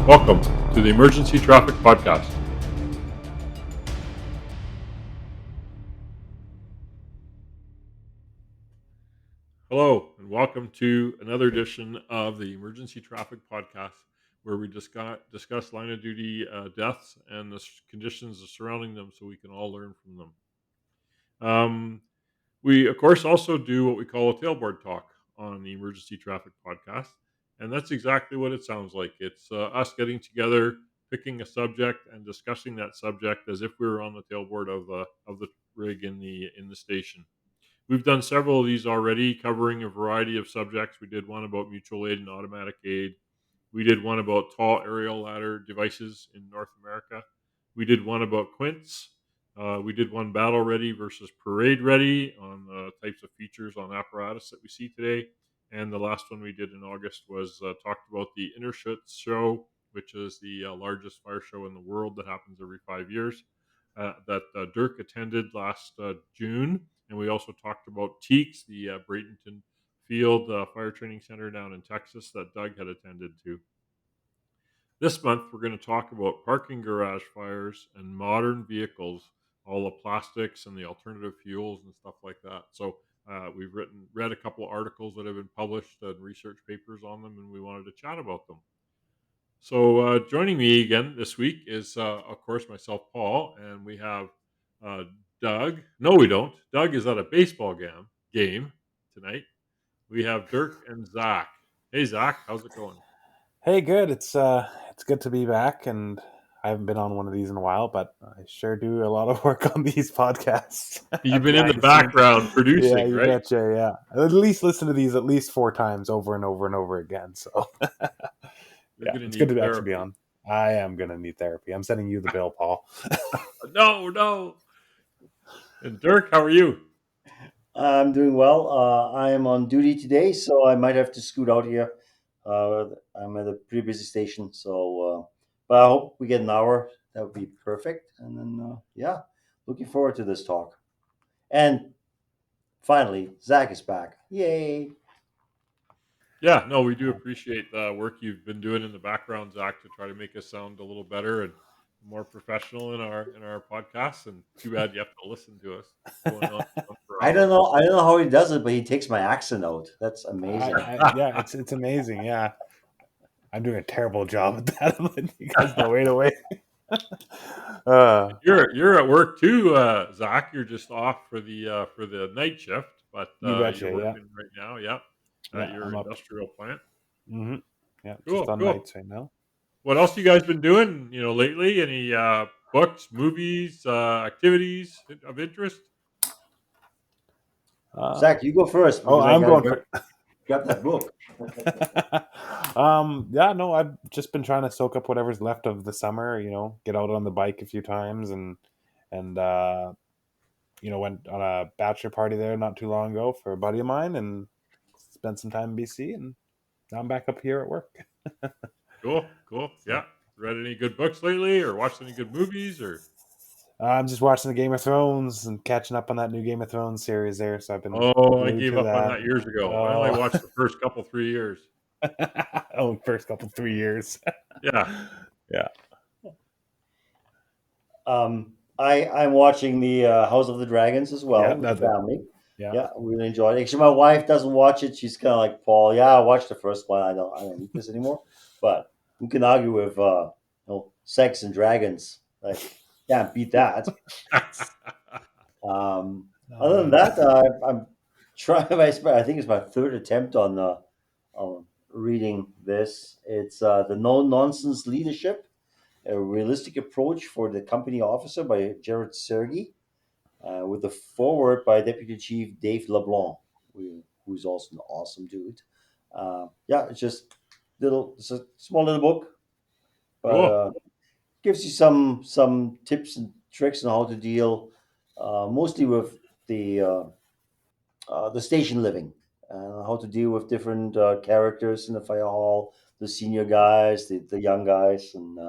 Welcome to the Emergency Traffic Podcast. Hello, and welcome to another edition of the Emergency Traffic Podcast, where we discuss line of duty deaths and the conditions surrounding them so we can all learn from them. We, of course, also do what we call a tailboard talk on the Emergency Traffic Podcast, and that's exactly what it sounds like. It's us getting together, picking a subject, and discussing that subject as if we were on the tailboard of the rig in the station. We've done several of these already, covering a variety of subjects. We did one about mutual aid and automatic aid. We did one about tall aerial ladder devices in North America. We did one about quints. We did one battle ready versus parade ready on the types of features on apparatus that we see today. And the last one we did in August was talked about the Interschutz show, which is the largest fire show in the world that happens every 5 years. That Dirk attended last June. And we also talked about TEACS, the Bradenton Field Fire Training Center down in Texas that Doug had attended to. This month, we're going to talk about parking garage fires and modern vehicles, all the plastics and the alternative fuels and stuff like that. So we've read a couple of articles that have been published and research papers on them, and we wanted to chat about them. So joining me again this week is, of course, myself, Paul, and we have Doug. No, we don't. Doug is at a baseball game tonight. We have Dirk and Zach. Hey, Zach, how's it going? Hey, good. It's good to be back, and I haven't been on one of these in a while, but I sure do a lot of work on these podcasts. You've been in the background producing, yeah, you right? betcha, yeah. At least listen to these at least 4 times over and over and over again. So yeah, it's good to actually be on. I am gonna need therapy. I'm sending you the bill, Paul. No. And Dirk, how are you? I'm doing well. I am on duty today, so I might have to scoot out here. I'm at a pretty busy station, so but I hope we get an hour. That would be perfect. And then yeah, looking forward to this talk. And finally, Zach is back. Yay! Yeah, no, we do appreciate the work you've been doing in the background, Zach, to try to make us sound a little better and more professional in our podcasts. And too bad you have to listen to us going on for I don't hours. know how he does it, but he takes my accent out. That's amazing. Yeah, it's amazing. Yeah, I'm doing a terrible job at that. You guys know right away. You're at work too, Zach. You're just off for the night shift, but you betcha, you're working right now. Yeah, at your industrial plant. Mm-hmm. Yeah, Cool, just on nights right now. What else you guys been doing? Lately, any books, movies, activities of interest? Zach, you go first. I'm going for. Grab that book. Yeah, no, I've just been trying to soak up whatever's left of the summer. Get out on the bike a few times and went on a bachelor party there not too long ago for a buddy of mine and spent some time in BC, and now I'm back up here at work. Cool. Yeah, read any good books lately, or watched any good movies, or? I'm just watching the Game of Thrones and catching up on that new Game of Thrones series there. So I've been. I gave up on that years ago. I only watched the first couple 3 years. First couple 3 years. Yeah. I'm watching the House of the Dragons as well with the family. Yeah, really enjoyed it. Actually, my wife doesn't watch it. She's kind of like, Paul, yeah, I watched the first one. I don't need this anymore. But we can argue with sex and dragons. Like, can't beat that. Other than that, I'm trying. I think it's my third attempt on reading this. It's the No Nonsense Leadership: A Realistic Approach for the Company Officer by Jared Sergey, with the foreword by Deputy Chief Dave LeBlanc, who's also an awesome dude. It's just it's a small little book, but gives you some tips and tricks on how to deal, mostly with the station living, how to deal with different characters in the fire hall, the senior guys, the young guys, and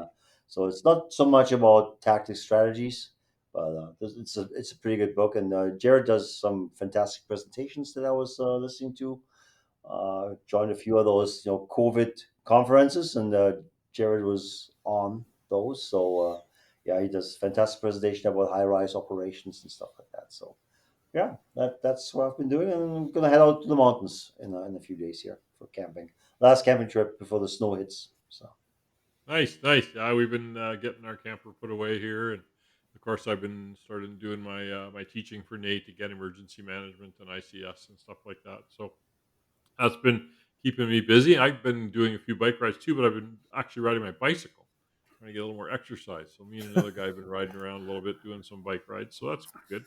so it's not so much about tactics strategies, but it's a pretty good book. And Jared does some fantastic presentations that I was listening to. Joined a few of those COVID conferences, and Jared was on those. So yeah, he does fantastic presentation about high-rise operations and stuff like that. So yeah, that's what I've been doing, and I'm gonna head out to the mountains in a few days here for camping. Last camping trip before the snow hits. So Nice. Yeah, we've been getting our camper put away here, and of course, I've been starting doing my teaching for Nate to get emergency management and ICS and stuff like that. So that's been keeping me busy. I've been doing a few bike rides too, but I've been actually riding my bicycle, trying to get a little more exercise. So me and another guy have been riding around a little bit, doing some bike rides. So that's good.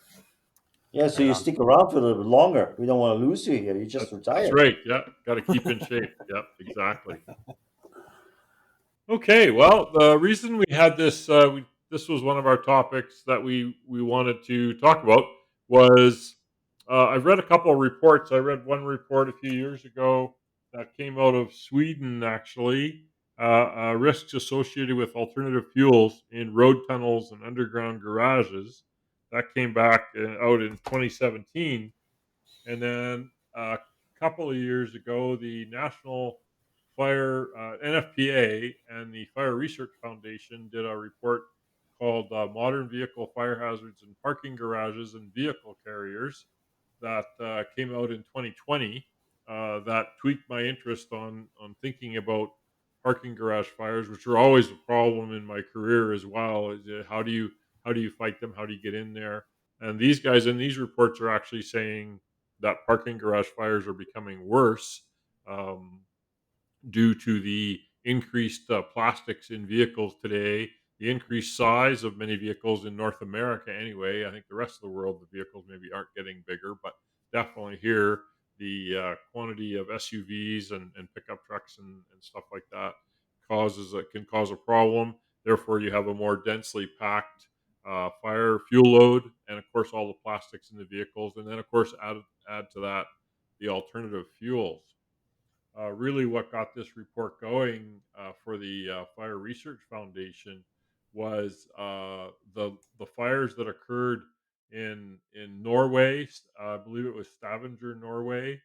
yeah, so Right you on. stick around for a little bit longer. We don't want to lose you here. You just That's retired. right. Yeah, got to keep in shape. Yep, exactly. Okay, well, the reason we had this this was one of our topics that we wanted to talk about was I've read a couple of reports. I read one report a few years ago that came out of Sweden, actually, risks associated with alternative fuels in road tunnels and underground garages. That came back out in 2017, and then a couple of years ago, the National Fire NFPA and the Fire Research Foundation did a report called "Modern Vehicle Fire Hazards in Parking Garages and Vehicle Carriers" that came out in 2020. That tweaked my interest on thinking about parking garage fires, which are always a problem in my career as well. How do you fight them? How do you get in there? And these guys in these reports are actually saying that parking garage fires are becoming worse um, due to the increased plastics in vehicles today, the increased size of many vehicles in North America. Anyway, I think the rest of the world, the vehicles maybe aren't getting bigger, but definitely here, the quantity of SUVs and pickup trucks and stuff like that can cause a problem. Therefore, you have a more densely packed fire fuel load, and of course, all the plastics in the vehicles, and then of course add to that the alternative fuels. Really, what got this report going for the Fire Research Foundation was the fires that occurred in Norway. I believe it was Stavanger, Norway.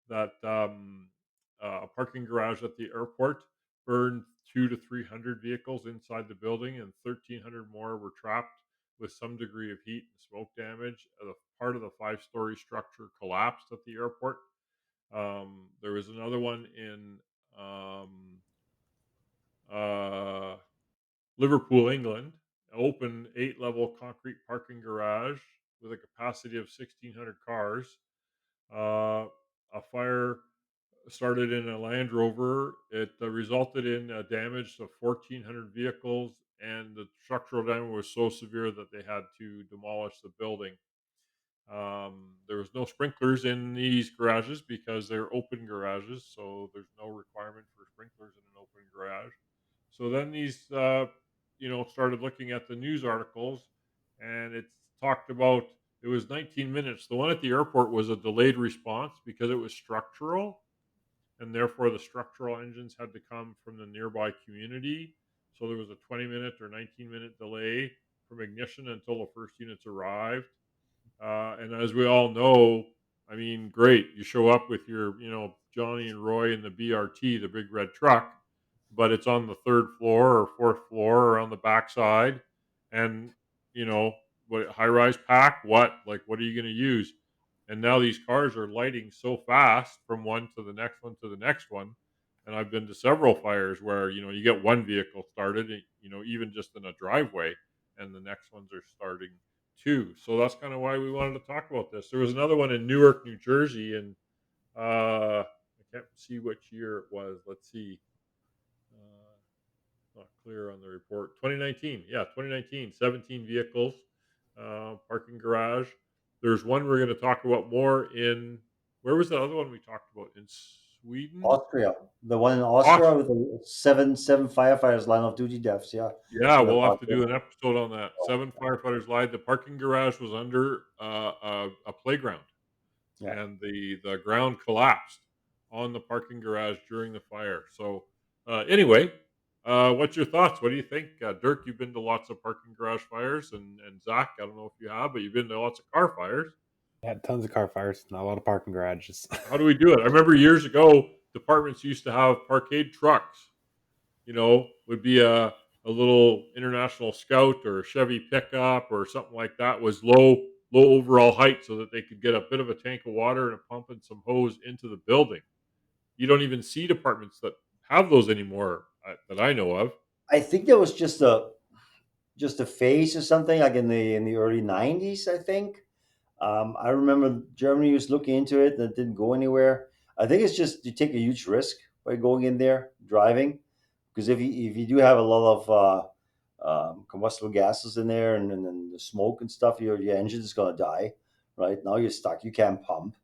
That a parking garage at the airport burned 200 to 300 vehicles inside the building, and 1,300 more were trapped with some degree of heat and smoke damage. Part of the five-story structure collapsed at the airport. There was another one in um, uh, Liverpool, England, open 8-level concrete parking garage with a capacity of 1,600 cars. A fire started in a Land Rover. It resulted in damage to 1,400 vehicles, and the structural damage was so severe that they had to demolish the building. There was no sprinklers in these garages because they're open garages, so there's no requirement for sprinklers in an open garage. So then these, started looking at the news articles, and it's talked about it was 19 minutes. The one at the airport was a delayed response because it was structural, and therefore the structural engines had to come from the nearby community. So there was a 20-minute or 19-minute delay from ignition until the first units arrived. And as we all know, I mean, great. You show up with your, Johnny and Roy in the BRT, the big red truck, but it's on the third floor or fourth floor or on the backside. And, you know, what high rise pack? What? Like, what are you going to use? And now these cars are lighting so fast from one to the next one to the next one. And I've been to several fires where, you get one vehicle started, even just in a driveway, and the next ones are starting too. So that's kind of why we wanted to talk about this. There was another one in Newark, New Jersey, and I can't see which year it was. Let's see. Not clear on the report. 2019. Yeah, 2019. 17 vehicles, parking garage. There's one we're going to talk about more in. Where was the other one we talked about? In Sweden? Austria, the one in Austria with the seven firefighters line of duty deaths. Yeah, Yeah, in the we'll have park. to do an episode on that. 7 firefighters lied. The parking garage was under a playground, Yeah. and the ground collapsed on the parking garage during the fire. So, anyway, what's your thoughts? What do you think, Dirk? You've been to lots of parking garage fires, and Zach, I don't know if you have, but you've been to lots of car fires. Had tons of car fires, not a lot of parking garages. How do we do it? I remember years ago, departments used to have parkade trucks. would be a little International Scout or a Chevy pickup or something like that was low overall height so that they could get a bit of a tank of water and a pump and some hose into the building. You don't even see departments that have those anymore that I know of. I think there was just a phase or something like in the early '90s. I think I remember Germany was looking into it and it didn't go anywhere. I think it's just you take a huge risk by going in there driving because if you do have a lot of combustible gases in there and then the smoke and stuff, your engine is gonna die. Right now you're stuck. You can't pump.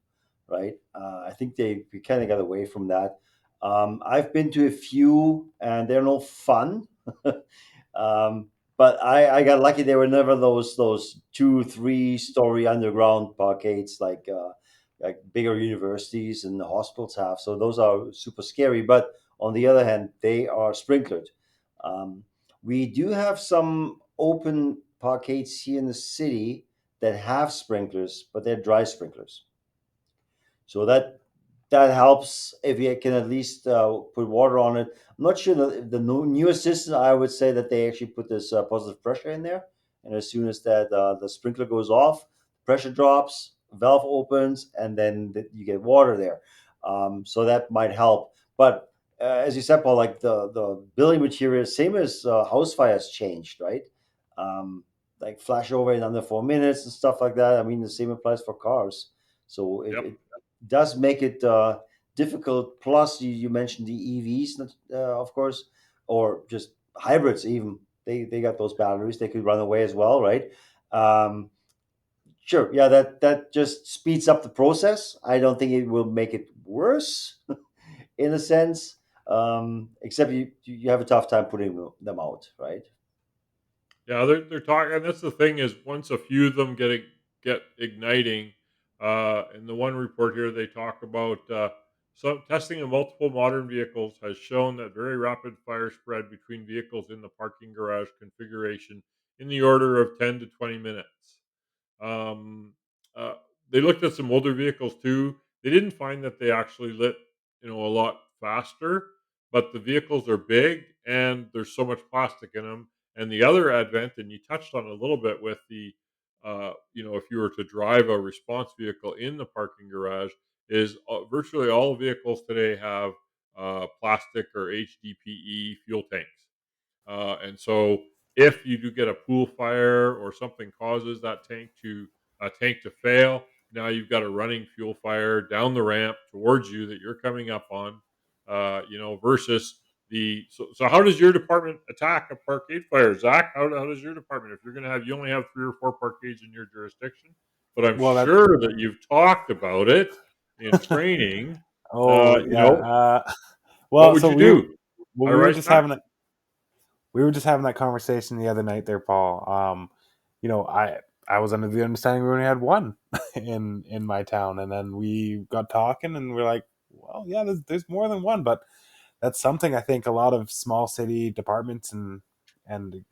Right. I think we kind of got away from that. I've been to a few and they're no fun. um, but I got lucky. There were never those 2, 3 story underground parkades like bigger universities and the hospitals have. So those are super scary. But on the other hand, they are sprinklered. Um, we do have some open parkades here in the city that have sprinklers, but they're dry sprinklers. So that helps if you can at least put water on it. I'm not sure the newest system. I would say that they actually put this positive pressure in there, and as soon as that the sprinkler goes off, pressure drops, valve opens, and then you get water there. So that might help. But as you said, Paul, like the building material, same as house fires changed, right? Um, like flash over in under 4 minutes and stuff like that. I mean, the same applies for cars. So it, Yep. it does make it difficult. Plus, you mentioned the EVs, of course, or just hybrids. Even they got those batteries; they could run away as well, right? Um, sure, yeah, that just speeds up the process. I don't think it will make it worse in a sense, except you have a tough time putting them out, right? Yeah, they're talking, and that's the thing is once a few of them get igniting, in the one report here they talk about some testing of multiple modern vehicles has shown that very rapid fire spread between vehicles in the parking garage configuration in the order of 10 to 20 minutes. Um, uh, they looked at some older vehicles too. They didn't find that they actually lit, a lot faster, but the vehicles are big and there's so much plastic in them. And the other advent, and you touched on it a little bit with the, if you were to drive a response vehicle in the parking garage, is virtually all vehicles today have plastic or HDPE fuel tanks. And so, if you do get a pool fire or something causes that tank to fail, now you've got a running fuel fire down the ramp towards you that you're coming up on. Versus so how does your department attack a parkade fire, Zach? How does your department, if you're going to have, you only have 3 or 4 parkades in your jurisdiction, but I'm Well, that. sure that you've talked about it in training. Oh yeah. What Well, would so you do? we High were rise just tax? having that conversation the other night there, Paul. I was under the understanding we only had one in my town, and then we got talking, and we're like, well, yeah, there's more than one, but that's something I think a lot of small city departments and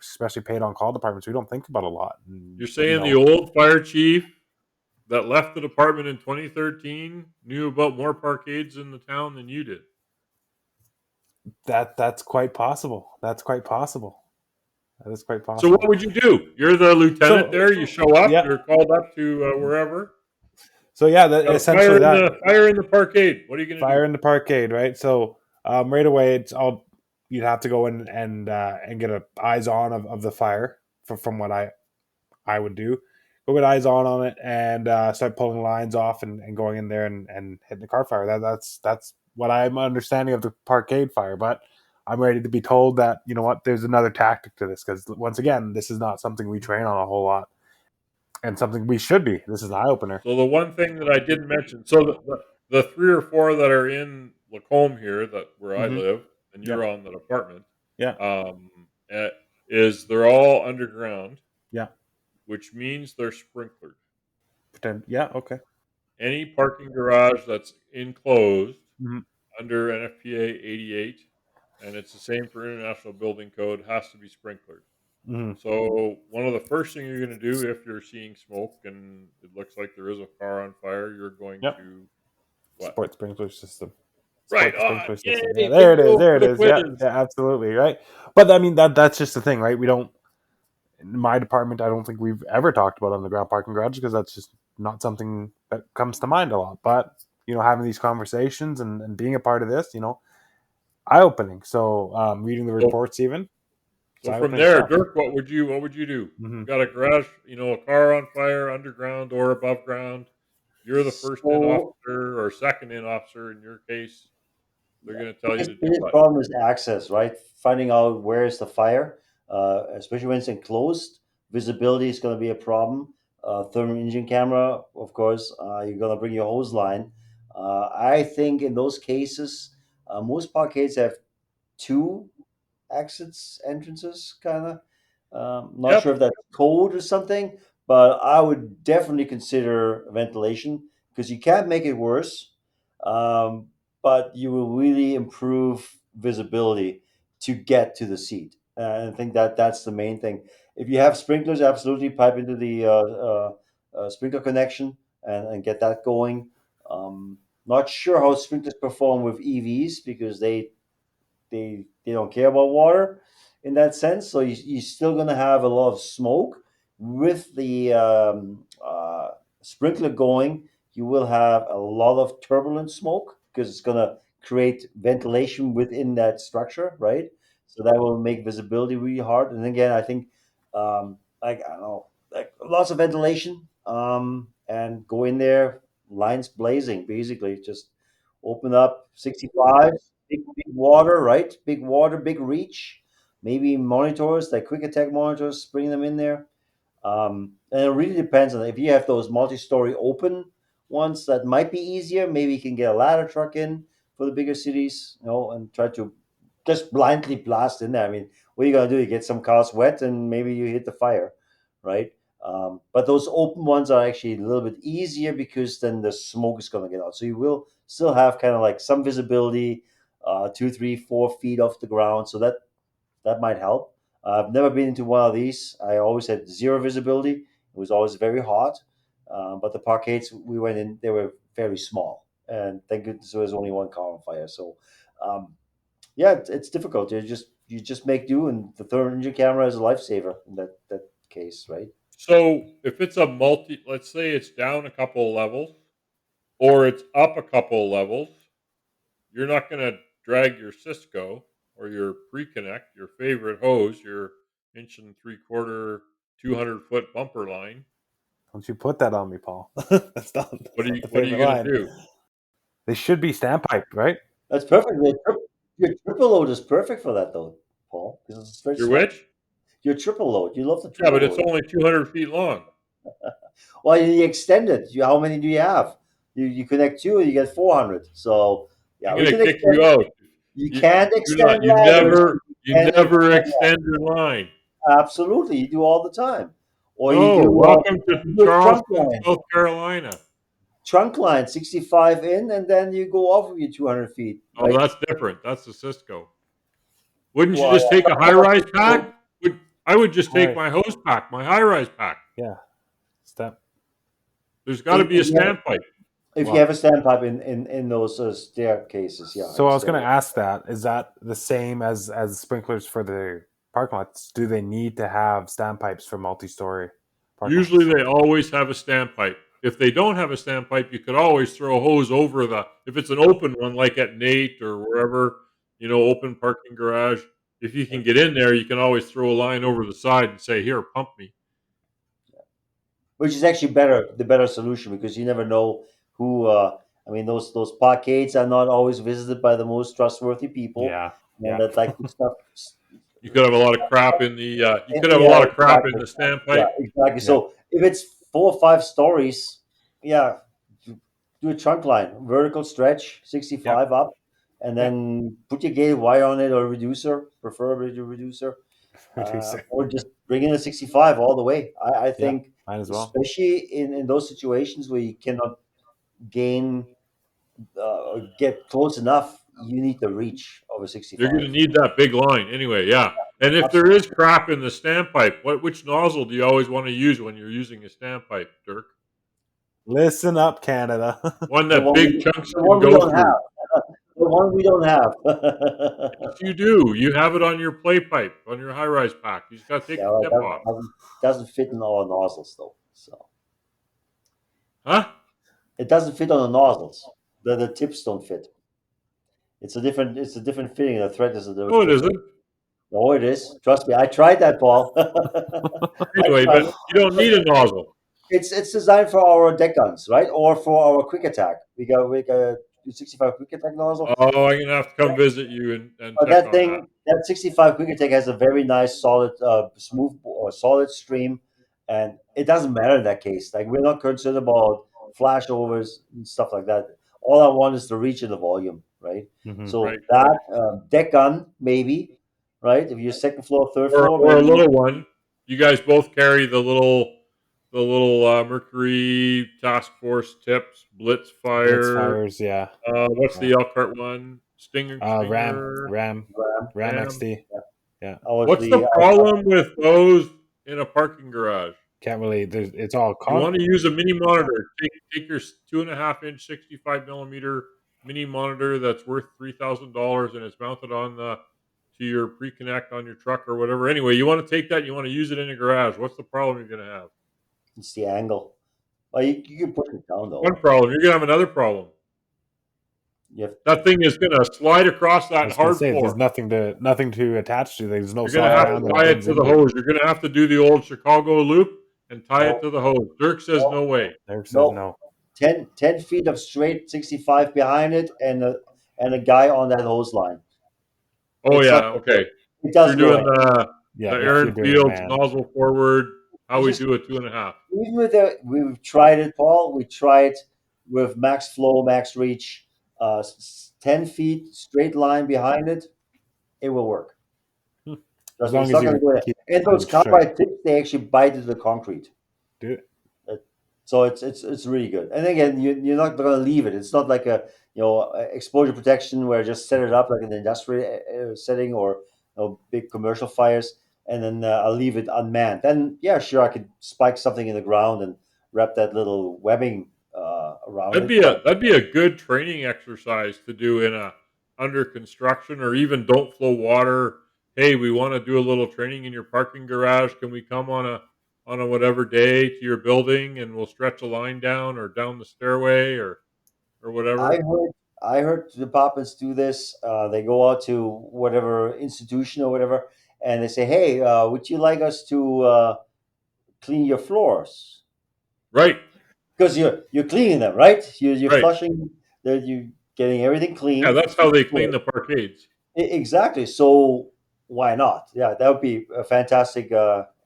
especially paid on call departments we don't think about a lot. And You're saying the old fire chief that left the department in 2013 knew about more parkades in the town than you did. that's quite possible. That's quite possible. That is quite So what possible. would you do? You're the lieutenant So there. You show up. yeah, You're called up to wherever. so yeah, that Got a essentially that fire in the parkade. What are you going to do? fire in the parkade, right? So right away, it's all you'd have to go in and get a eyes on of the fire from what I would do. Go get eyes on it and start pulling lines off and going in there and hitting the car fire. That's what I'm understanding of the parkade fire. But I'm ready to be told that you know what, there's another tactic to this because once again, this is not something we train on a whole lot and something we should be. This is an eye opener. So the one thing that I didn't mention. So the 3 or 4 that are in Lacombe here, that where I Mm-hmm. live, and Yep. you're on the department, Yeah. um, eh, is they're all underground, Yeah. which means they're sprinklered. Pretend. Yeah. Okay. Any parking garage that's enclosed Mm-hmm. under NFPA 88, and it's the same for International Building Code, has to be sprinklered. Mm-hmm. So one of the first things you're going to do if you're seeing smoke and it looks like there is a car on fire, you're going Yep. to what? Support sprinkler system. Right Support the on. sprinkler system. Yeah, Yay, there it is. bingo There for it the is. Yeah, quiz. yeah, absolutely. Right. But I mean that's just the thing, right? We don't in my department, I don't think we've ever talked about underground parking garages because that's just not something that comes to mind a lot. But having these conversations and being a part of this, eye opening. So reading the So, reports, even it's so eye from opening there, stuff. Dirk, what would you do? Mm-hmm. You got a garage, a car on fire, underground or above ground. You're the first in So officer or second in officer in your case. They're going to tell you to do biggest what? problem is access, right? Finding out where is the fire, especially when it's enclosed. Visibility is going to be a problem. Thermal imaging camera, of course. You're going to bring your hose line. I think in those cases, most parkades have two exits, entrances, kind of. Not sure Yep. if that's code or something, but I would definitely consider ventilation because you can't make it worse, um, but you will really improve visibility to get to the seat. And I think that that's the main thing. If you have sprinklers, absolutely pipe into the sprinkler connection and get that going. Not sure how sprinklers perform with EVs because they don't care about water in that sense. So you're still going to have a lot of smoke with the sprinkler going. You will have a lot of turbulent smoke because it's going to create ventilation within that structure, right? So that will make visibility really hard. And again, I think like I don't know, like lots of ventilation and go in there, lines blazing, basically just open up 65, big water, right? Big water, big reach. Maybe monitors, like quick attack monitors, bring them in there. And it really depends on if you have those multi-story open ones that might be easier. Maybe you can get a ladder truck in for the bigger cities, and try to just blindly blast in there. I mean, what are you gonna do? You get some cars wet and maybe you hit the fire, right? But those open ones are actually a little bit easier because then the smoke is gonna get out. So you will still have kind of like some visibility, 2, 3, 4 feet off the ground. So that might help. I've never been into one of these. I always had zero visibility. It was always very hot. But the parkades we went in, they were very small, and thank goodness there was only one car on fire. So, yeah, it's difficult. You just make do, and the thermal imaging camera is a lifesaver in that case, right? So if it's let's say it's down a couple of levels or it's up a couple of levels, you're not going to drag your Cisco or your pre-connect, your favorite hose, your inch and three quarter, 200-foot bumper line. Don't you put that on me, Paul? that's not What that's are not you the What are you favorite going to line. do? They should be standpipe, right? That's perfect. Your triple load is perfect for that, though, Paul, because it's very Your small. which? Your triple load, you love the Yeah, but triple it's load. only 200 feet long. Well, you extend it. How many do you have? You connect two, and you get 400. So yeah, I'm we going to can kick extend. you out. You You can't do not. extend You ladders. never. But you You can never extend. extend your line. Absolutely, you do all the time. Or you No. do Welcome to you do a trunk Charleston, line, South Carolina. 65 in, and then you go off of your 200 feet, Oh, right? that's different. That's the Cisco. Wouldn't you Well, just take a high rise pack? I would just All take right. my hose pack, my high rise pack. Yeah. Step. There's got to be a standpipe. if you Well, have a standpipe in those staircases, yeah, so in I the was going to stairway. ask that. Is that the same as sprinklers for the parking lots? Do they need to have standpipes for multi-story parking Usually lots? they always have a standpipe. If they don't have a standpipe, you could always throw a hose over if it's an open one, like at Nate or wherever, open parking garage. If you can get in there, you can always throw a line over the side and say, "Here, pump me." Which is actually the better solution because you never know who. I mean, those parkades are not always visited by the most trustworthy people, Yeah. and Yeah. that like good stuff. You could have a lot of crap in the. You could have a Yeah, lot of crap in exactly. the Yeah, standpipe. exactly. Yeah. So if it's 4 or 5 stories, yeah, do a trunk line, vertical stretch, Yep. 65 up, and Yep. then put your gate wire on it or reducer, preferably the reducer, Reducer. or just bring in a 65 all the way. I Yeah. think, Might as well. especially in those situations where you cannot gain or get close enough, you need the reach of a You're going to 65. need that big line anyway. Yeah, and if there is Absolutely. crap in the standpipe, which nozzle do you always want to use when you're using a standpipe, Dirk? Listen up, Canada. One The that one big we, chunks the can one we go don't have. through. one we don't have. Yes, you do. You have it on your play pipe, on your high-rise pack. You just got to take Yeah, the well, tip off. doesn't fit in our nozzles though. So Huh? it doesn't fit on the nozzles. The tips don't fit. It's a different fitting. The thread is a little No, it different. isn't. No, it is. Trust me, I tried that, Paul. I Anyway, tried but it. you don't need a nozzle. It's designed for our deck guns, right? Or for our quick attack. We got a 65 quick attack nozzle. Oh, I'm gonna have to come visit you and But check on that. that 65 quick attack has a very nice, solid, smooth or solid stream, and it doesn't matter in that case. Like we're not concerned about flashovers and stuff like that. All I want is the reach and the volume, right? Mhm. So Right. that deck gun maybe, right? If you're second floor, third floor, Or a maybe. little one. You guys both carry the little Mercury Task Force tips, Blitz Blitz Fire. fires, yeah. What's Yeah. the Elkhart one? Stinger, Ram, Stinger, Ram, Ram Ram. XD. Yeah. I was What's the problem with those in a parking garage? Can't really. It's all You want to use a mini monitor. Take your 2.5-inch 65 millimeter mini monitor that's worth $3,000 and it's mounted on the to your pre-connect on your truck or whatever. Anyway, you want to take that. You want to use it in a garage. What's the problem you're going to have? it's the angle. Well, you can push it down One though. problem. You're going to have another problem. You have That thing is going to slide across I that was gonna hard say there's floor. nothing to attach to. There's no You're going to soft have to ground that it tie it digs to the into. hose. You're going to have to do the old Chicago loop and tie it no, to the hose. Dirk says no, no way. Derek says no. no. 10 feet of straight 65 behind it and a guy on that hose line. Oh It's not yeah, gonna work. okay. It You're doesn't go doing in. the Yeah, if you're Aaron doing it, Fields man. nozzle forward. How It's we just do a 2.5. even with we've tried it, Paul. We tried with max flow, max reach, 10 feet straight line behind it. It will work. As Trust me, long it's as not going you're to go in. And those keeping straight, carbide tips, they actually bite into the concrete. do it. So it's really good. And again, you're not going to leave it. It's not like a exposure protection where I just set it up like an industrial setting or big commercial fires, and then I'll leave it unmanned. Then yeah, sure, I could spike something in the ground and wrap that little webbing around it. But That'd be a good training exercise to do in a under construction or even don't flow water. Hey, we want to do a little training in your parking garage. Can we come on a whatever day to your building and we'll stretch a line down or down the stairway or I whatever? heard I heard departments do this. They go out to whatever institution or whatever, and they say, "Hey, would you like us to clean your floors?" Right, Because you're cleaning them, right? You're right. flushing, that you getting everything Yeah, clean. that's how they clean the parkades. Exactly. So why not? Yeah, that would be a fantastic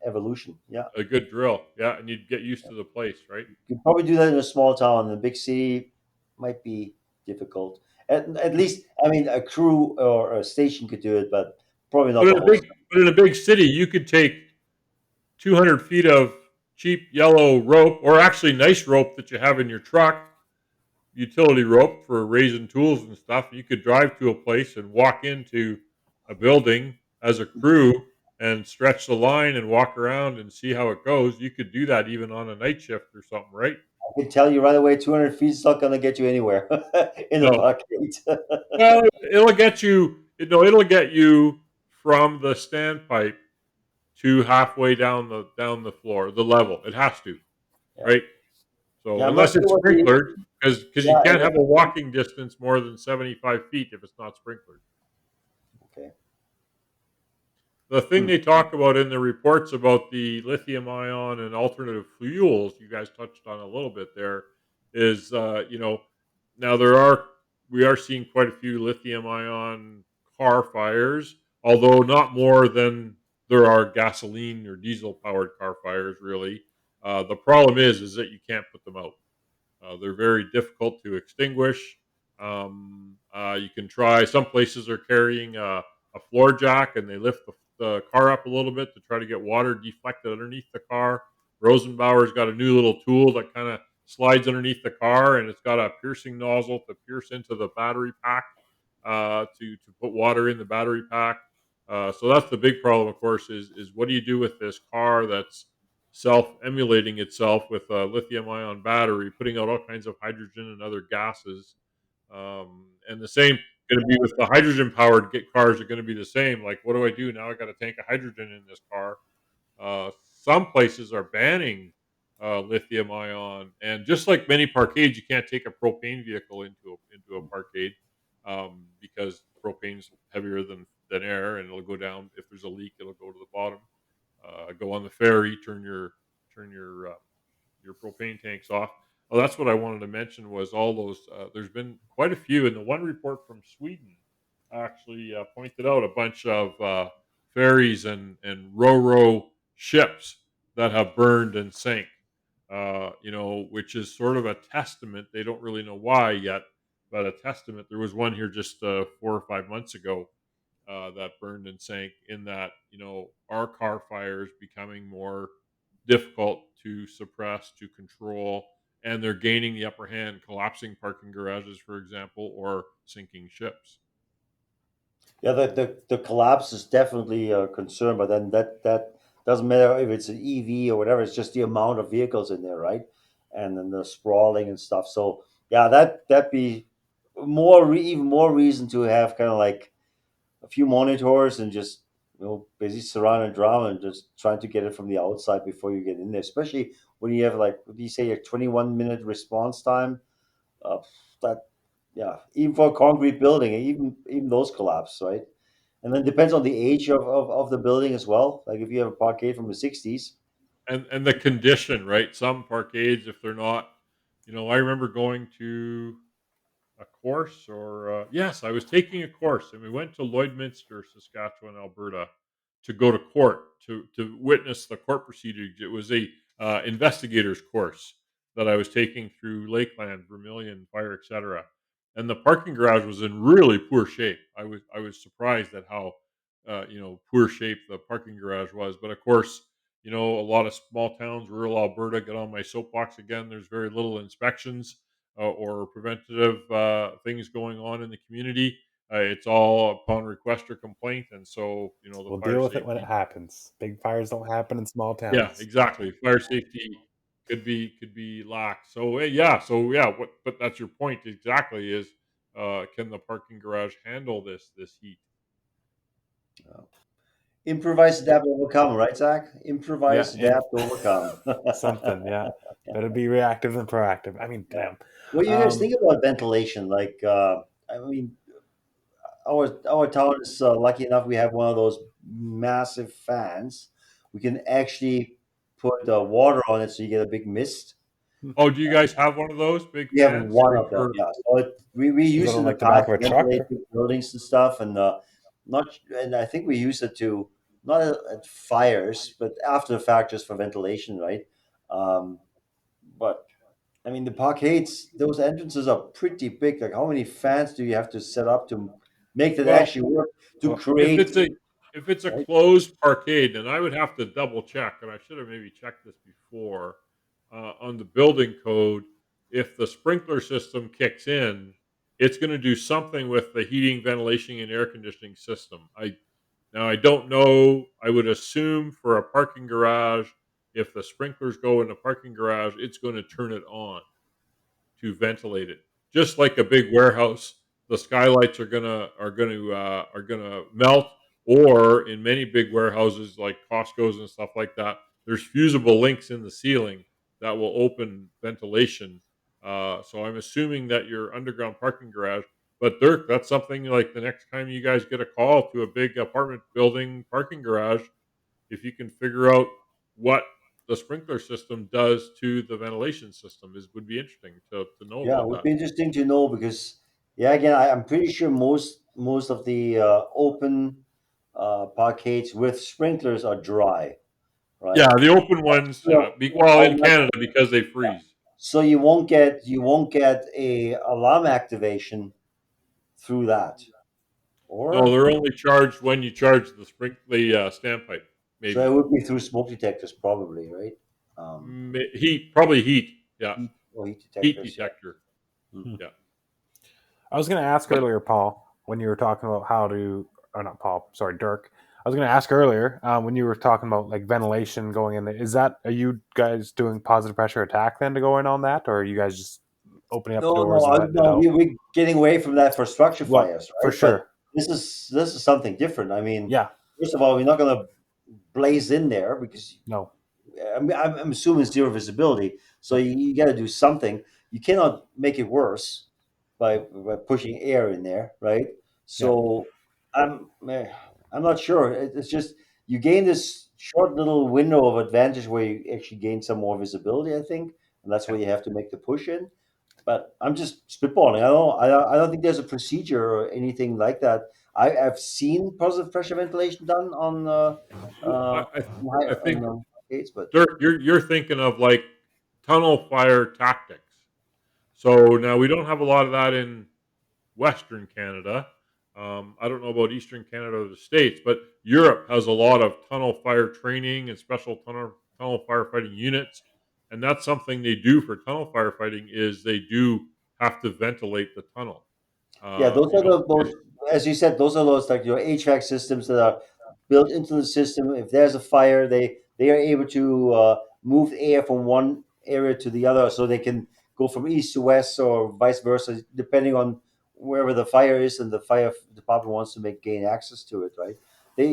evolution. Yeah, A good drill. Yeah, and you'd get used to the place, right? you could probably do that in a small town. In a big city, might be difficult. At least, I mean, a crew or a station could do it, but probably not But the in a whole. big city, you could take 200 feet of cheap yellow rope, or actually nice rope that you have in your truck, utility rope for raising tools and stuff. You could drive to a place and walk into a building as a crew and stretch the line and walk around and see how it goes. You could do that even on a night shift or something, right? I can tell you right away, 200 feet is not going to get you anywhere in the No. bucket. Well, it'll get you. It'll get you from the standpipe to halfway down the floor, the level. It has to, Yeah, right? So yeah. I'm not unless sure it's what the sprinklered, because you yeah. can't have a walking distance more than 75 feet if it's not sprinklered. Okay. The thing Hmm. they talk about in the reports about the lithium ion and alternative fuels, you guys touched on a little bit there, is now we are seeing quite a few lithium ion car fires, although not more than there are gasoline or diesel powered car fires. Really, the problem is that you can't put them out. They're very difficult to extinguish. You can try. Some places are carrying a floor jack and they lift the car up a little bit to try to get water deflected underneath the car. Rosenbauer's got a new little tool that kind of slides underneath the car and it's got a piercing nozzle to pierce into the battery pack to put water in the battery pack. So that's the big problem, of course, is what do you do with this car that's self-emulating itself with a lithium-ion battery, putting out all kinds of hydrogen and other gases. And the same going to be with the hydrogen powered cars are going to be the same. Like, what do I do now? I got a tank of hydrogen in this car. Some places are banning lithium ion, and just like many parkades, you can't take a propane vehicle into a parkade because propane's heavier than air, and it'll go down if there's a leak. It'll go to the bottom. Go on the ferry, turn your propane tanks off. Oh, that's what I wanted to mention was all those. There's been quite a few, and the one report from Sweden actually pointed out a bunch of ferries and ro-ro ships that have burned and sank. Which is sort of a testament. They don't really know why yet, but a testament. There was one here just 4 or 5 months ago that burned and sank. In that, our car fires becoming more difficult to suppress, to control, and they're gaining the upper hand, collapsing parking garages, for example, or sinking ships. Yeah, the collapse is definitely a concern, but then that doesn't matter if it's an EV or whatever. It's just the amount of vehicles in there, right? And then the sprawling and stuff. So yeah, that be even more reason to have kind of like a few monitors and just basically surround and drown and just trying to get it from the outside before you get in there. Especially when you have like what do you say a 21-minute response time? Uh, that yeah, even for a concrete building, even those collapse, right? And then depends on the age of the building as well. Like if you have a parkade from the 60s. And the condition, right? Some parkades, if they're not, I remember going to a course, or yes, I was taking a course, and we went to Lloydminster, Saskatchewan, Alberta, to go to court to witness the court proceedings. It was a investigators course that I was taking through Lakeland, Vermilion, Fire, etc. And the parking garage was in really poor shape. I was surprised at how poor shape the parking garage was. But of course, a lot of small towns, rural Alberta, get on my soapbox again. There's very little inspections or preventative things going on in the community. It's all upon request or complaint, and so the We'll fire deal with it when it safety. happens. Big fires don't happen in small Yeah, towns. exactly. Fire safety could be lax. So yeah. But that's your point exactly. Is can the parking garage handle this heat? Improvise, adapt, overcome, right, Zach? Yeah, Improvise, adapt, overcome. something. Yeah, better be reactive than proactive. I mean, Yeah. damn. What do you guys Um, think about ventilation? Like, I mean, our town is lucky enough we have one of those massive fans. We can actually put water on it so you get a big mist. Oh, do you guys have one of those big We have fans? one of them, yeah. So we is use it it on in the like the back past of to a truck? ventilate Or? big buildings and stuff, and not. And I think we use it to not at fires, but after the fact, just for ventilation, right? Um, but I mean, the parkades, those entrances are pretty big. Like, how many fans do you have to set up to make that Well, actually work to Well, if create? it's a if it's a Right? closed parkade, then I would have to double check, and I should have maybe checked this before on the building code. If the sprinkler system kicks in, it's going to do something with the heating, ventilation, and air conditioning system. I don't know. I would assume for a parking garage, if the sprinklers go in the parking garage, it's going to turn it on to ventilate it. Just like a big warehouse, the skylights are gonna melt. Or in many big warehouses like Costco's and stuff like that, there's fusible links in the ceiling that will open ventilation. So I'm assuming that your underground parking garage. But Dirk, that's something like the next time you guys get a call to a big apartment building parking garage, if you can figure out what the sprinkler system does to the ventilation system is would be interesting to know Yeah, it about would that. be interesting to know because, yeah, again, I'm pretty sure most of the open parkades with sprinklers are dry, Yeah, right? the open ones, So, well, in unlike Canada because they freeze. so you won't get a alarm activation through that, No, or they're only charged when you charge the standpipe. so it Maybe would be through smoke detectors probably, right? Um, Probably heat. Yeah, heat or heat heat detectors, yeah. detector. Hmm. hmm. Yeah, I was going to ask but earlier, Paul, when you were talking about how to, or not Paul, sorry, Dirk. I was going to ask earlier when you were talking about like ventilation going in. Are you guys doing positive pressure attack then to go in on that, or are you guys just opening up No, the doors no, and letting it no. out. We're getting away from that for structure Well, fires, for right? But sure. this is something different. I mean, Yeah. first of all, we're not going to blaze in there because No. I'm assuming zero visibility. So Yep. you got to do something. You cannot make it worse by pushing air in there, right? Yeah. So I'm not sure. It's just you gain this short little window of advantage where you actually gain some more visibility, I think, and that's where you have to make the push in. But I'm just spitballing. I don't think there's a procedure or anything like that. I've seen positive pressure ventilation done Well, I think, on gates, but Dirk, you're thinking of like tunnel fire tactics. So now we don't have a lot of that in Western Canada. I don't know about Eastern Canada or the States, but Europe has a lot of tunnel fire training and special tunnel firefighting units, and that's something they do for tunnel firefighting. Is they do have to ventilate the tunnel. yeah, those You are know, those, as you said, those are those like your HVAC systems that are built into the system. If there's a fire, they are able to move air from one area to the other, so they can go from east to west or vice versa, depending on wherever the fire is, and the fire department wants to make gain access to it. Right?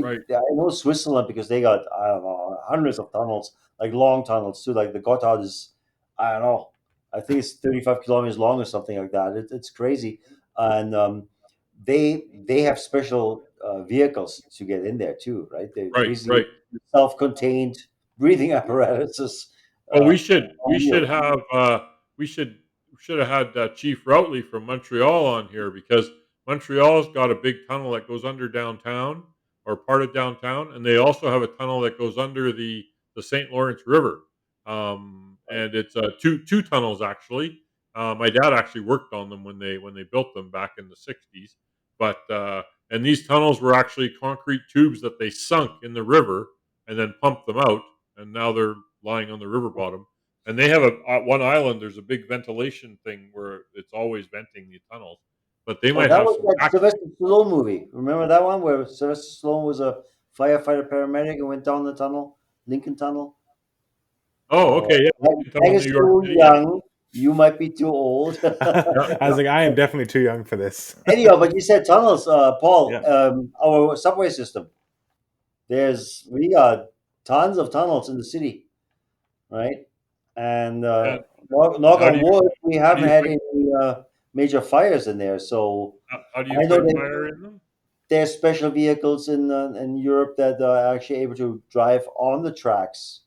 right? I know Switzerland because they got I don't know hundreds of tunnels, like long tunnels too. Like the Gotthard is I don't know, I think it's 35 kilometers long or something like that. It's crazy, and they have special vehicles to get in there too, right? They Right, basically right. self-contained breathing apparatuses Well, uh, we on should wheels. have we should have had Chief Routley from Montreal on here because Montreal's got a big tunnel that goes under downtown or part of downtown, and they also have a tunnel that goes under the St. Lawrence River, Right? and it's two tunnels actually. My dad actually worked on them when they built them back in the '60s, but and these tunnels were actually concrete tubes that they sunk in the river and then pumped them out, and now they're lying on the river bottom. And they have one island. There's a big ventilation thing where it's always venting the tunnels. But they Oh, might that have was some that back. Sylvester Stallone movie. Remember that one where Sylvester Stallone was a firefighter paramedic and went down the tunnel, Lincoln Tunnel? Oh, Uh, okay, yeah, Meg tunnel, Meg New is York too City. Yeah, young. You might be too old. yeah, I yeah. was like, I am definitely too young for this. Anyhow, but you said tunnels, Paul. Yeah. Our subway system. We got tons of tunnels in the city, right? And And, and knock on wood, we how do haven't you had fight? any major fires in there. So How do you I know fight that fire in them? there's special vehicles in Europe that are actually able to drive on the tracks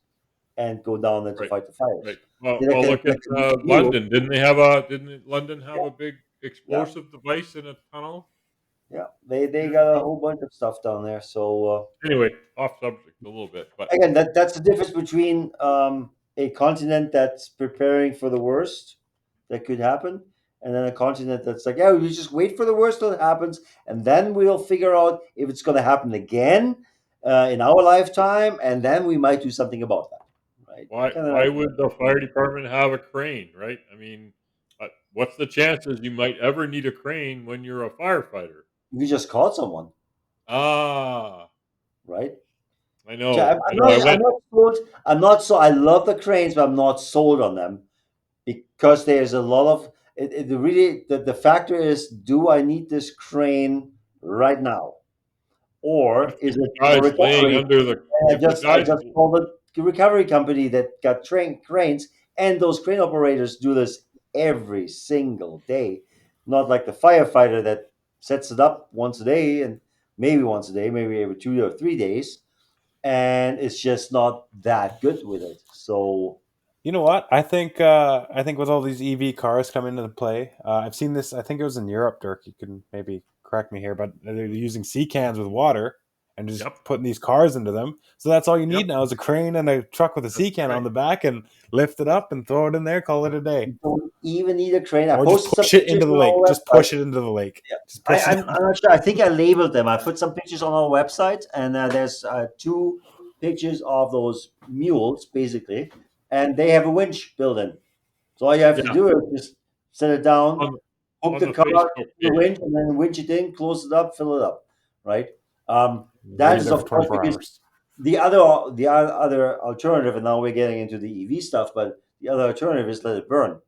and go down there to Right, fight the right. fires. Well, That can, look at that can move. London. Didn't London have Yeah, a big yeah, explosive device in a tunnel? yeah. They Years got a ago. whole bunch of stuff down there. So Anyway, off subject a little bit, but again, that's the difference between a continent that's preparing for the worst that could happen, and then a continent that's like, yeah, we just wait for the worst till it happens, and then we'll figure out if it's going to happen again in our lifetime, and then we might do something about that. Right? Kind of. why would the fire department have a crane, right? I mean, what's the chances you might ever need a crane when you're a firefighter? You just caught someone, Ah, right? I So know, I know. I I'm went. not sold. I'm not so. I love the cranes, but I'm not sold on them because there's a lot of it really the factor is, do I need this crane right now, or is If the it for guy's laying recovery? under the, And if the I guy's, just called the recovery company that got cranes, and those crane operators do this every single day, not like the firefighter that sets it up once a day and maybe once a day, maybe every 2 or 3 days, and it's just not that good with it. So You know what? I think with all these EV cars coming into play, I've seen this. I think it was in Europe, Dirk. You can maybe correct me here, but they're using sea cans with water and just yep, putting these cars into them. So that's all you yep, need now is a crane and a truck with a sea that's can right. on the back, and lift it up and throw it in there. Call it a day, you don't even need a crane. I or just posted some push it into pictures the on lake. our Just website. push it into the lake. Yeah. Just push it I'm in. not sure. I think I labeled them. I put some pictures on our website, and there's two pictures of those mules, basically, and they have a winch built in. So all you have to Yeah, do is just set it down, on hook on the the car to Facebook the page. winch, and then winch it in, close it up, fill it up, right? That Leave it is, there for of course, 24 because hours. the other alternative, and now we're getting into the EV stuff, but the other alternative is let it burn.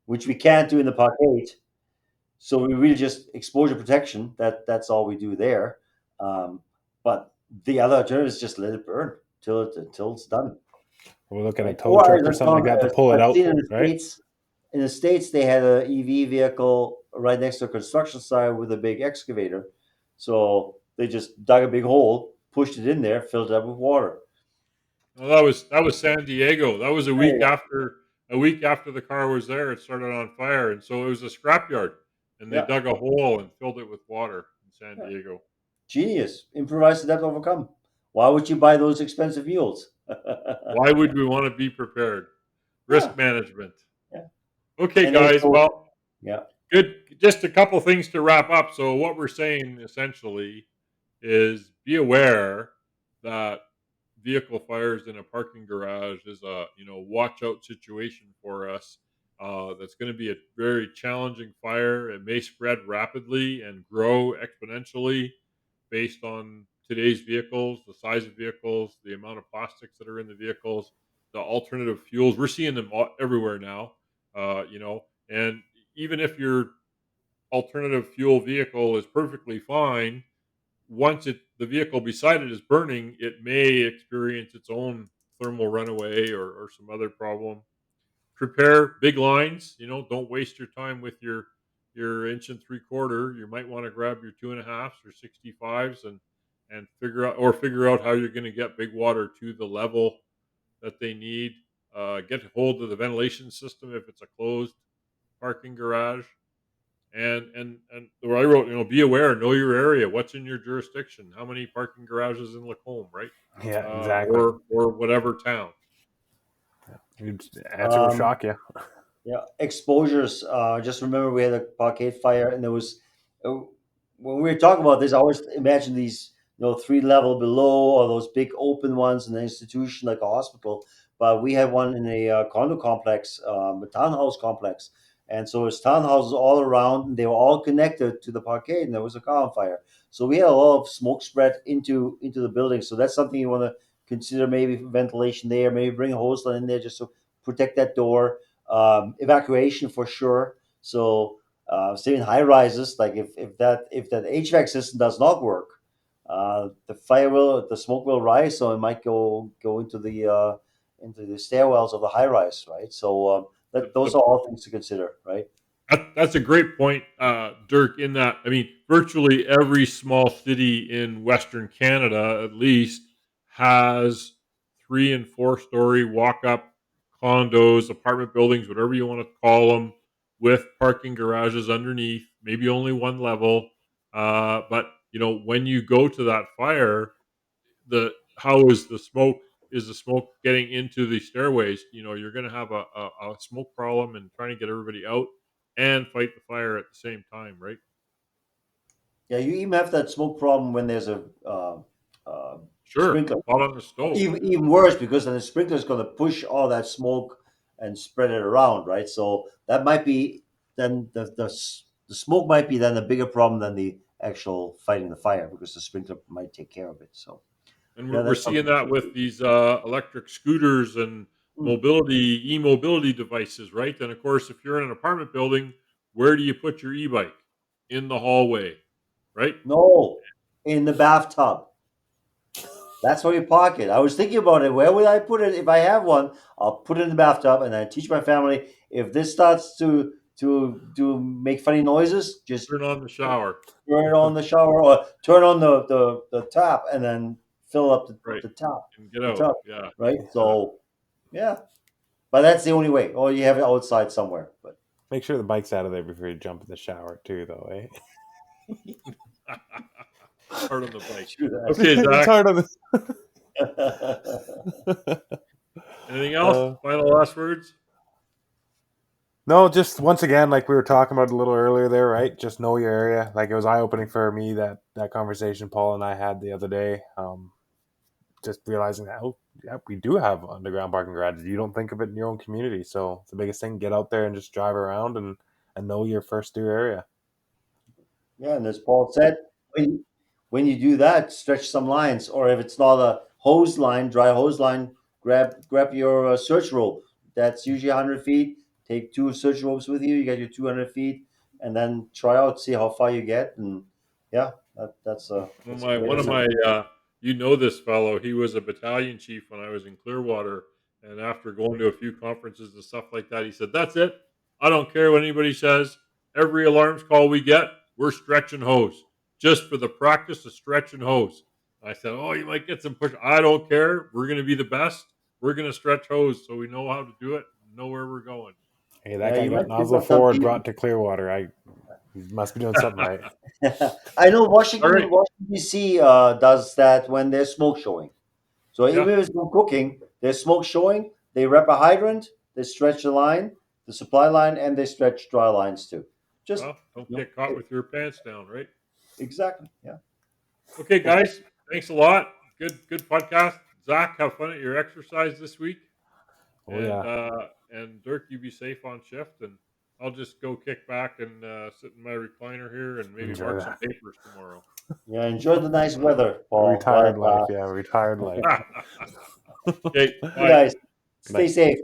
which we can't do in the Park 8. So we really just exposure protection. That's all we do there. Um, but the other alternative is just let it burn till it's done, We're looking at right? a tow Or truck or something like that to pull it I've out, seen in the right? states. In the states, they had a EV vehicle right next to a construction site with a big excavator. So they just dug a big hole, pushed it in there, filled it up with water. Well, that was San Diego. That was a week after the car was there. It started on fire, and so it was a scrapyard, and they Yeah, dug a hole and filled it with water in San yeah. Diego. Genius. Improvise, adapt, overcome. Why would you buy those expensive mules? Why would we want to be prepared? Yeah, Risk management. yeah. Okay, And then guys. so Well, yeah. good. Just a couple things to wrap up. So what we're saying essentially is be aware that vehicle fires in a parking garage is a watch out situation for us. That's going to be a very challenging fire. It may spread rapidly and grow exponentially based on today's vehicles, the size of vehicles, the amount of plastics that are in the vehicles, the alternative fuels. We're seeing them everywhere now. And even if your alternative fuel vehicle is perfectly fine, once the vehicle beside it is burning, it may experience its own thermal runaway or some other problem. Prepare big lines. Don't waste your time with your inch and three quarter. You might want to grab your 2.5s or 65s and figure out how you're going to get big water to the level that they need. Get hold of the ventilation system if it's a closed parking garage. And where I wrote, be aware, know your area, what's in your jurisdiction, how many parking garages in Lacombe, right? Yeah, exactly. Or whatever town. Answer will Um, shock you. Yeah, exposures. Just remember we had a Parkade fire, and there was uh, when we were talking about this. I always imagine these, 3 level below, or those big open ones in an institution like a hospital. But we had one in a condo complex, a townhouse complex, and so it's townhouses all around, and they were all connected to the Parkade, and there was a car on fire. So we had a lot of smoke spread into the building. So that's something you want to consider. Maybe ventilation there. Maybe bring a hose line in there just to protect that door. Evacuation for sure. So same in high rises, like if that HVAC system does not work, the smoke will rise, so it might go into the stairwells of the high rise, right? So those The are all things to consider, right? That's a great point, Dirk. In that, I mean, virtually every small city in Western Canada, at least, has 3 and 4 story walk-up condos, apartment buildings, whatever you want to call them, with parking garages underneath. Maybe only one level, but when you go to that fire, the how is the smoke? Is the smoke getting into the stairways? You're going to have a smoke problem and trying to get everybody out and fight the fire at the same time, right? Yeah, you even have that smoke problem when there's a uh, Sure, sprinkler. hot on the stove. Even worse, because then the sprinkler is going to push all that smoke and spread it around, right? So that might be then the smoke might be then a bigger problem than the actual fighting the fire, because the sprinkler might take care of it. So And yeah, we're that's seeing something. that with these electric scooters and Hmm. e-mobility devices, right? And of course, if you're in an apartment building, where do you put your e-bike? In the hallway, right? No, in the bathtub. That's where you park it. I was thinking about it. Where would I put it if I have one? I'll put it in the bathtub, and I teach my family, if this starts to make funny noises, just Turn on the shower, turn it on the shower, or turn on the tap, and then fill up right? the tap, And get the out. tub, Yeah. right? Yeah. So yeah, but that's the only way. Or you have it outside somewhere. But Make sure the bike's out of there before you jump in the shower, too, though, eh? Hard on the bike. true that. Okay, It's Zach. hard on Anything else? the. Final last words? No, just once again, like we were talking about a little earlier there, right? Just know your area. Like it was eye opening for me that conversation Paul and I had the other day. Just realizing that yeah, we do have underground parking garages. You don't think of it in your own community, so it's the biggest thing. Get out there and just drive around and know your first due area. Yeah, and as Paul said, when you do that, stretch some lines, or if it's not a dry hose line, grab your search rope. That's usually 100 feet. take 2 search ropes with you. You got your 200 feet, and then try out, see how far you get, and yeah, that's a great One of idea. my you know this fellow. He was a battalion chief when I was in Clearwater, and after going to a few conferences and stuff like that, he said, "That's it. I don't care what anybody says. Every alarms call we get, we're stretching hose just for the practice of stretching hose." I said, "Oh, you might get some push. I don't care. We're going to be the best. We're going to stretch hose so we know how to do it, and know where we're going." Hey, that Yeah, guy you got might pick nozzle up some forward people. brought to Clearwater. He must be doing something right. I know All right. Washington D.C. Does that when there's smoke showing. So Yeah. even if it's no cooking, there's smoke showing. They rep a hydrant, they stretch the line, the supply line, and they stretch dry lines too. Just Well, don't you know, get caught with your pants down, right? exactly. Yeah. Okay, Okay. guys. Thanks a lot. Good podcast. Zach, have fun at your exercise this week. Oh yeah. And Dirk, you be safe on shift, and I'll just go kick back and sit in my recliner here and maybe Enjoy mark some that. papers tomorrow. Yeah. Enjoy the nice weather, A Paul. retired life. Yeah, retired life. Okay, You bye. guys, Good stay night. safe.